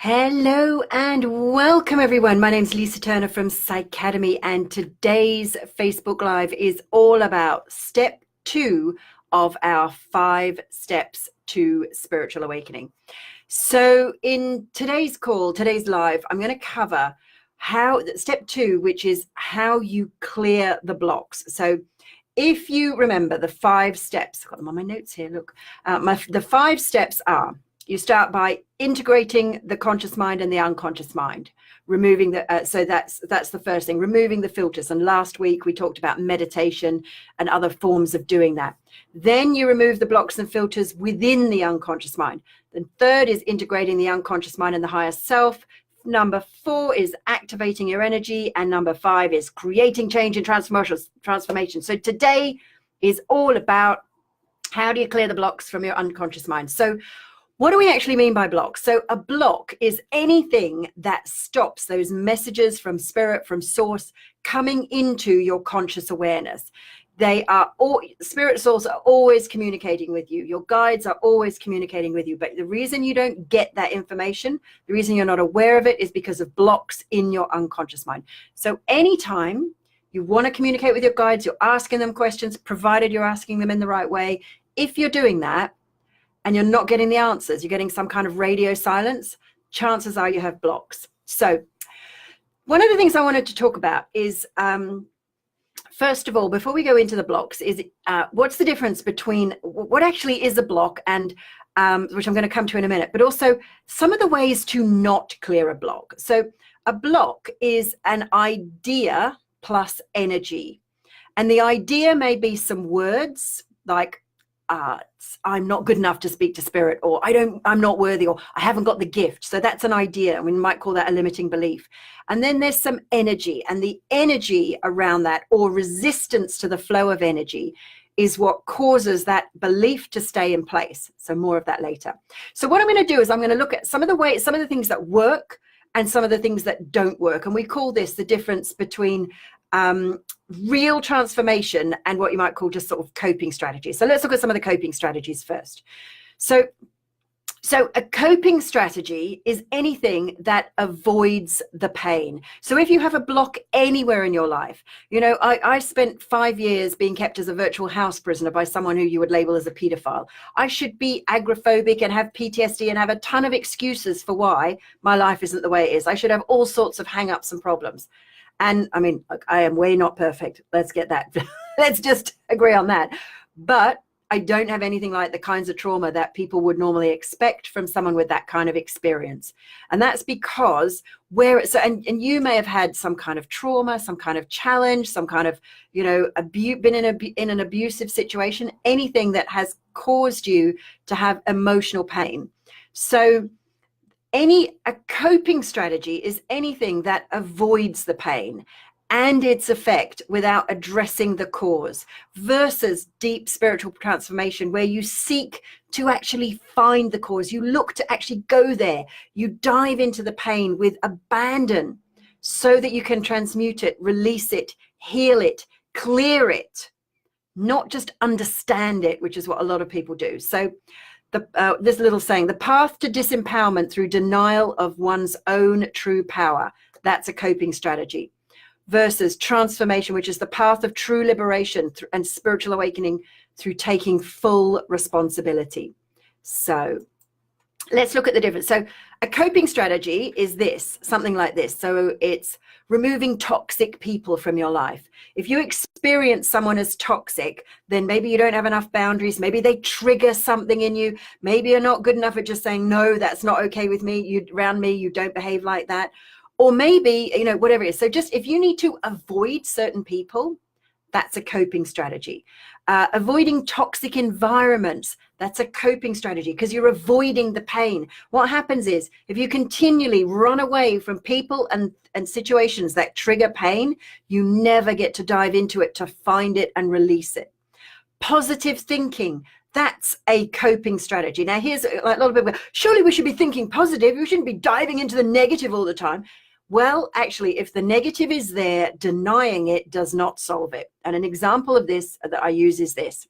Hello and welcome everyone. My name's Lisa Turner from Psychademy, and today's Facebook Live is all about step 2 of our 5 steps to spiritual awakening. So in today's live, I'm going to cover step 2, which is how you clear the blocks. So if you remember the 5 steps, I've got them on my notes here, look. The 5 steps are: you start by integrating the conscious mind and the unconscious mind, removing so that's the first thing, removing the filters. And last week we talked about meditation and other forms of doing that. Then you remove the blocks and filters within the unconscious mind. Then third is integrating the unconscious mind and the higher self. Number 4 is activating your energy. And number 5 is creating change and transformation. So today is all about how do you clear the blocks from your unconscious mind. So what do we actually mean by blocks? So a block is anything that stops those messages from spirit, from source, coming into your conscious awareness. Spirit source are always communicating with you. Your guides are always communicating with you. But the reason you don't get that information, the reason you're not aware of it, is because of blocks in your unconscious mind. So anytime you want to communicate with your guides, you're asking them questions, provided you're asking them in the right way. If you're doing that, and you're not getting the answers, you're getting some kind of radio silence, chances are you have blocks. So one of the things I wanted to talk about is, first of all, before we go into the blocks, is what's the difference between what actually is a block, and which I'm going to come to in a minute, but also some of the ways to not clear a block. So a block is an idea plus energy. And the idea may be some words like, I'm not good enough to speak to spirit, or I'm not worthy, or I haven't got the gift. So that's an idea. We might call that a limiting belief. And then there's some energy, and the energy around that, or resistance to the flow of energy, is what causes that belief to stay in place. So more of that later. So what I'm going to do is I'm going to look at some of the things that work and some of the things that don't work. And we call this the difference between real transformation and what you might call just sort of coping strategies. So let's look at some of the coping strategies first. So a coping strategy is anything that avoids the pain. So if you have a block anywhere in your life, I spent 5 years being kept as a virtual house prisoner by someone who you would label as a pedophile. I should be agoraphobic and have PTSD and have a ton of excuses for why my life isn't the way it is. I should have all sorts of hang-ups and problems. And I mean, I am way not perfect. Let's get that. Let's just agree on that. But I don't have anything like the kinds of trauma that people would normally expect from someone with that kind of experience. And that's because and you may have had some kind of trauma, some kind of challenge, some kind of, been in an abusive situation, anything that has caused you to have emotional pain. So a coping strategy is anything that avoids the pain and its effect without addressing the cause, versus deep spiritual transformation, where you seek to actually find the cause. You look to actually go there. You dive into the pain with abandon so that you can transmute it, release it, heal it, clear it, not just understand it, which is what a lot of people do. So this little saying, the path to disempowerment through denial of one's own true power, that's a coping strategy, versus transformation, which is the path of true liberation and spiritual awakening through taking full responsibility. So let's look at the difference. So a coping strategy is something like this. So it's removing toxic people from your life. If you experience someone as toxic, then maybe you don't have enough boundaries. Maybe they trigger something in you. Maybe you're not good enough at just saying, no, that's not okay with me. Around me, you don't behave like that. Or maybe, whatever it is. So just if you need to avoid certain people, that's a coping strategy. Avoiding toxic environments, that's a coping strategy, because you're avoiding the pain. What happens is, if you continually run away from people and situations that trigger pain, you never get to dive into it to find it and release it. Positive thinking, that's a coping strategy. Now, here's a lot of people, surely we should be thinking positive. We shouldn't be diving into the negative all the time. Well, actually, if the negative is there, denying it does not solve it. And an example of this that I use is this.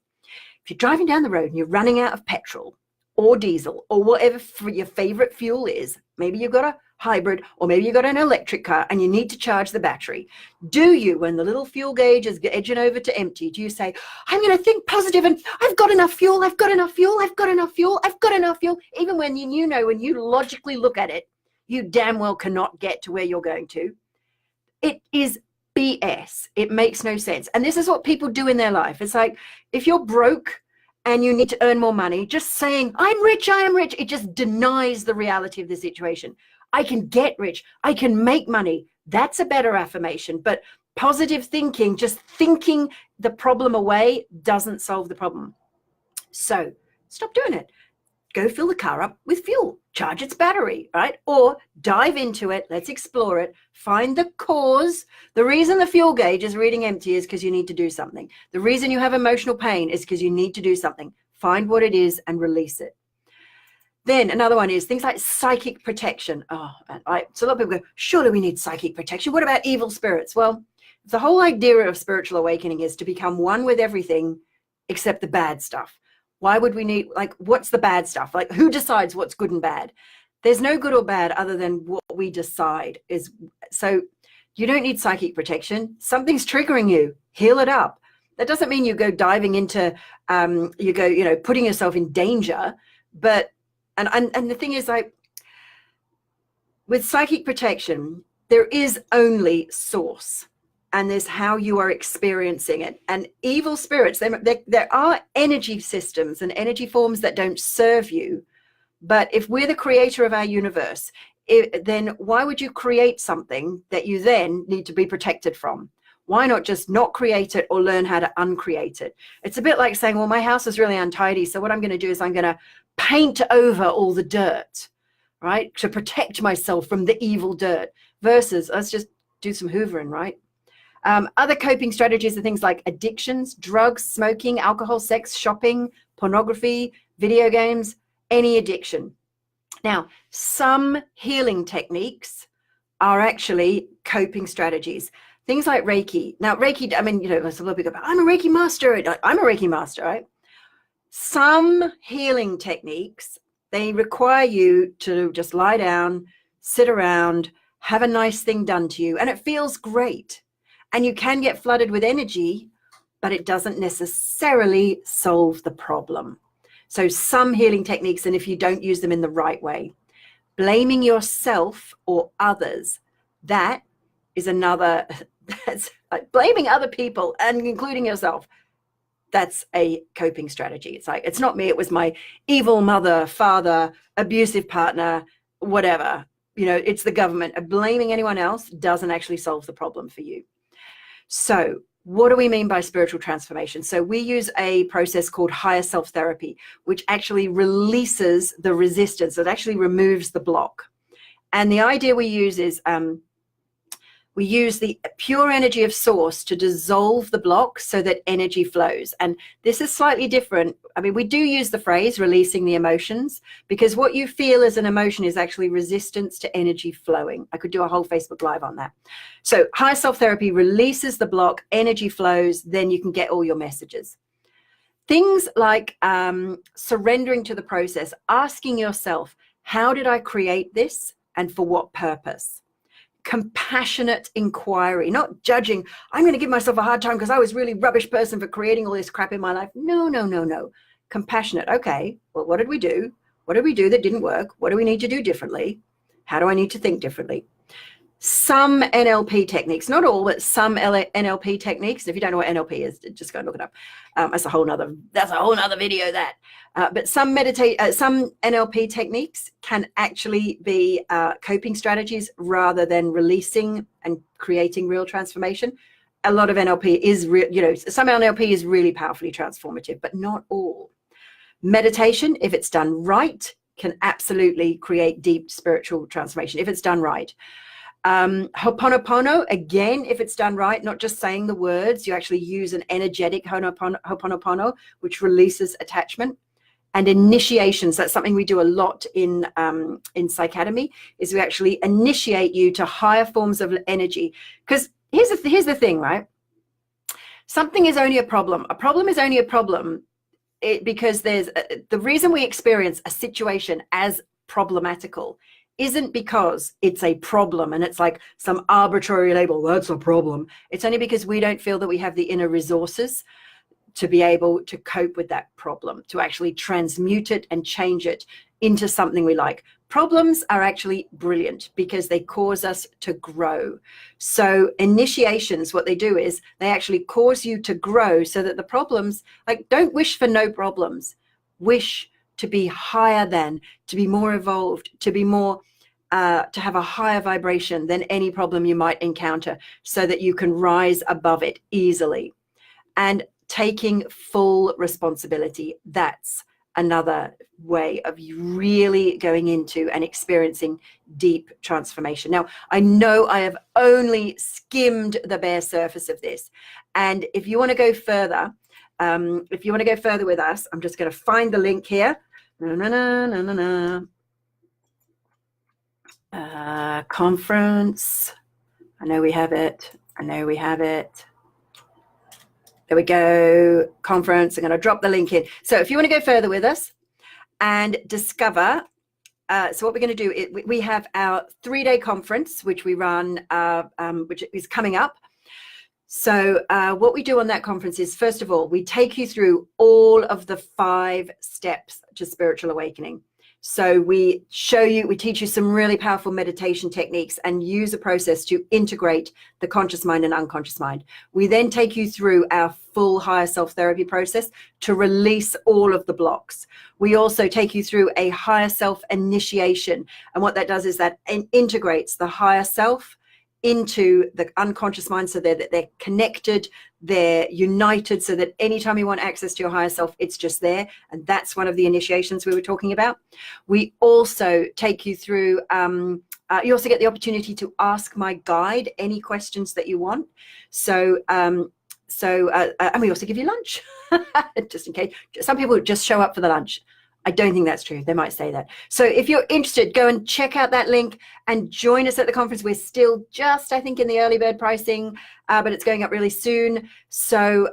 If you're driving down the road and you're running out of petrol, or diesel or whatever your favorite fuel is. Maybe you've got a hybrid, or maybe you've got an electric car and you need to charge the battery. Do you, when the little fuel gauge is edging over to empty, do you say, I'm going to think positive and I've got enough fuel, I've got enough fuel, I've got enough fuel, I've got enough fuel, even when you know, when you logically look at it, you damn well cannot get to where you're going to. It is BS. It makes no sense. And this is what people do in their life. It's like, if you're broke and you need to earn more money, just saying, I'm rich, I am rich, it just denies the reality of the situation. I can get rich, I can make money. That's a better affirmation. But positive thinking, just thinking the problem away, doesn't solve the problem. So stop doing it. Go fill the car up with fuel, charge its battery, right? Or dive into it, let's explore it, find the cause. The reason the fuel gauge is reading empty is because you need to do something. The reason you have emotional pain is because you need to do something. Find what it is and release it. Then another one is things like psychic protection. So a lot of people go, surely we need psychic protection. What about evil spirits? Well, the whole idea of spiritual awakening is to become one with everything except the bad stuff. Why would we need, like, what's the bad stuff? Like, who decides what's good and bad? There's no good or bad other than what we decide is. So you don't need psychic protection. Something's triggering you. Heal it up. That doesn't mean you go diving into, putting yourself in danger. But, and the thing is, like, with psychic protection, there is only source. And there's how you are experiencing it. And evil spirits, there are energy systems and energy forms that don't serve you. But if we're the creator of our universe, then why would you create something that you then need to be protected from? Why not just not create it or learn how to uncreate it? It's a bit like saying, well, my house is really untidy, so what I'm going to do is I'm going to paint over all the dirt, right? To protect myself from the evil dirt, versus let's just do some hoovering, right? Other coping strategies are things like addictions, drugs, smoking, alcohol, sex, shopping, pornography, video games, any addiction. Now, some healing techniques are actually coping strategies. Things like Reiki. Now, Reiki, I mean, there's a lot of people go, I'm a Reiki master. I'm a Reiki master, right? Some healing techniques, they require you to just lie down, sit around, have a nice thing done to you, and it feels great. And you can get flooded with energy, but it doesn't necessarily solve the problem. So some healing techniques, and if you don't use them in the right way, blaming yourself or others, that is another, that's like blaming other people and including yourself. That's a coping strategy. It's like, it's not me, it was my evil mother, father, abusive partner, whatever. It's the government. Blaming anyone else doesn't actually solve the problem for you. So what do we mean by spiritual transformation? So we use a process called higher self therapy, which actually releases the resistance. It actually removes the block. And the idea we use is we use the pure energy of source to dissolve the block so that energy flows. And this is slightly different. I mean, we do use the phrase releasing the emotions, because what you feel as an emotion is actually resistance to energy flowing. I could do a whole Facebook Live on that. So higher self-therapy releases the block, energy flows, then you can get all your messages. Things like surrendering to the process, asking yourself, how did I create this and for what purpose? Compassionate inquiry, not judging. I'm going to give myself a hard time because I was really rubbish person for creating all this crap in my life. No. Compassionate. Okay, well, what did we do? What did we do that didn't work? What do we need to do differently? How do I need to think differently? Some NLP techniques, not all, but some NLP techniques. If you don't know what NLP is, just go and look it up. That's a whole nother video. But some NLP techniques can actually be coping strategies rather than releasing and creating real transformation. A lot of NLP is some NLP is really powerfully transformative, but not all. Meditation, if it's done right, can absolutely create deep spiritual transformation if it's done right. Ho'oponopono, again, if it's done right, not just saying the words, you actually use an energetic Ho'oponopono, which releases attachment. And initiations, that's something we do a lot in Psychademy, is we actually initiate you to higher forms of energy. Because here's the thing, right? Something is only a problem. A problem is only a problem because there's the reason we experience a situation as problematical isn't because it's a problem and it's like some arbitrary label, that's a problem. It's only because we don't feel that we have the inner resources to be able to cope with that problem, to actually transmute it and change it into something we like. Problems are actually brilliant because they cause us to grow. So initiations, what they do is they actually cause you to grow so that the problems, like, don't wish for no problems. Wish to be higher than, to be more evolved, to be more, to have a higher vibration than any problem you might encounter so that you can rise above it easily. And taking full responsibility, that's another way of you really going into and experiencing deep transformation. Now, I know I have only skimmed the bare surface of this. And if you want to go further, with us, I'm just going to find the link here. Conference. I know we have it. There we go. Conference. I'm going to drop the link in. So if you want to go further with us and discover, so what we're going to do is we have our 3-day conference, which we run, which is coming up. So what we do on that conference is, first of all, we take you through all of the 5 steps to spiritual awakening. So we teach you some really powerful meditation techniques and use a process to integrate the conscious mind and unconscious mind. We then take you through our full higher self therapy process to release all of the blocks. We also take you through a higher self initiation. And what that does is that it integrates the higher self into the unconscious mind so that they're connected, they're united, so that anytime you want access to your higher self, it's just there. And that's one of the initiations we were talking about. We also take you through, you also get the opportunity to ask my guide any questions that you want. And we also give you lunch, just in case. Some people just show up for the lunch. I don't think that's true. They might say that. So if you're interested, go and check out that link and join us at the conference. We're still just, I think, in the early bird pricing, but it's going up really soon. So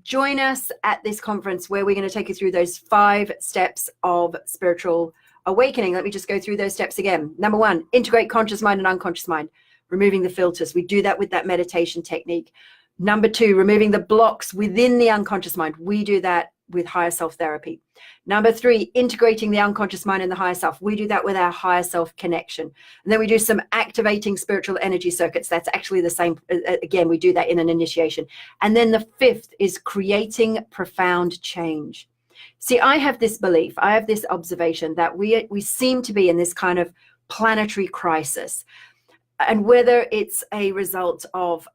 join us at this conference where we're going to take you through those 5 steps of spiritual awakening. Let me just go through those steps again. Number 1, integrate conscious mind and unconscious mind, removing the filters. We do that with that meditation technique. Number 2, removing the blocks within the unconscious mind. We do that with higher self therapy. Number 3, integrating the unconscious mind and the higher self. We do that with our higher self connection. And then we do some activating spiritual energy circuits. That's actually the same. Again, we do that in an initiation. And then the 5th is creating profound change. See, I have this belief, I have this observation that we seem to be in this kind of planetary crisis. And whether it's a result of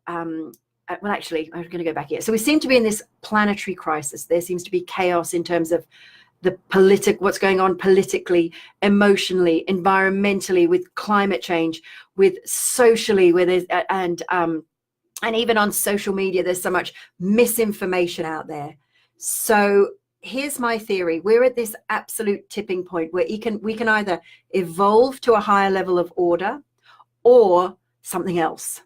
well, actually, I'm going to go back here. So we seem to be in this planetary crisis. There seems to be chaos in terms of what's going on politically, emotionally, environmentally, with climate change, with socially, where there's and even on social media, there's so much misinformation out there. So here's my theory: we're at this absolute tipping point where we can either evolve to a higher level of order or something else.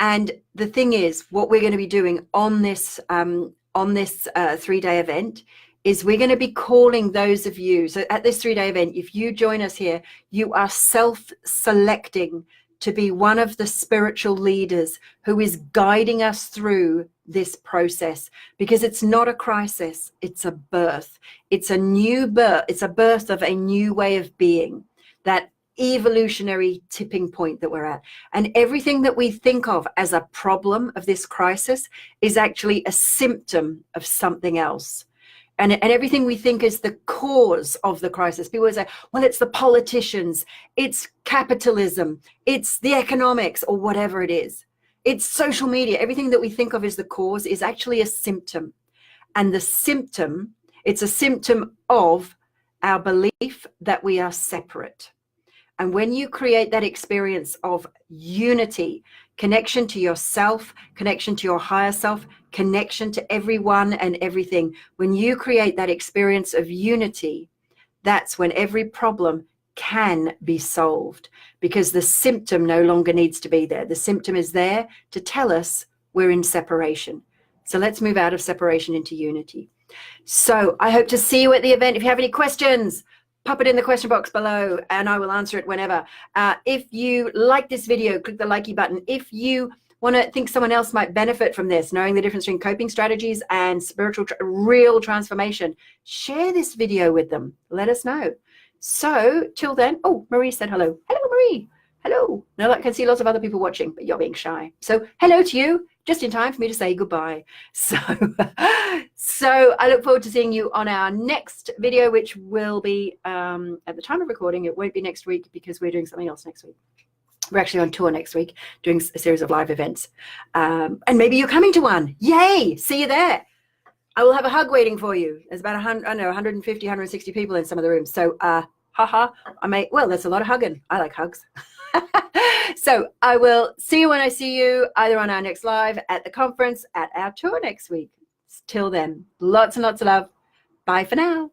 And the thing is, what we're going to be doing on this 3-day event is we're going to be calling those of you. So at this 3-day event, if you join us here, you are self-selecting to be one of the spiritual leaders who is guiding us through this process, because it's not a crisis, it's a birth. It's a new birth. It's a birth of a new way of being, that evolutionary tipping point that we're at. And everything that we think of as a problem of this crisis is actually a symptom of something else. And everything we think is the cause of the crisis. People say, well, it's the politicians, it's capitalism, it's the economics, or whatever it is. It's social media. Everything that we think of as the cause is actually a symptom. And the symptom, it's a symptom of our belief that we are separate. And when you create that experience of unity, connection to yourself, connection to your higher self, connection to everyone and everything, when you create that experience of unity, that's when every problem can be solved, because the symptom no longer needs to be there. The symptom is there to tell us we're in separation. So let's move out of separation into unity. So I hope to see you at the event. If you have any questions, pop it in the question box below and I will answer it whenever. If you like this video, click the likey button. If you want to think someone else might benefit from this, knowing the difference between coping strategies and spiritual, real transformation, share this video with them. Let us know. So till then, oh, Marie said hello. Hello, Marie. Hello. No, I can see lots of other people watching, but you're being shy. So hello to you, just in time for me to say goodbye. So, so I look forward to seeing you on our next video, which will be, at the time of recording, it won't be next week because we're doing something else next week. We're actually on tour next week, doing a series of live events. And maybe you're coming to one. Yay! See you there. I will have a hug waiting for you. There's about 150, 160 people in some of the rooms. So, well, that's a lot of hugging. I like hugs. So I will see you when I see you, either on our next live, at the conference, at our tour next week. Till then, lots and lots of love. Bye for now.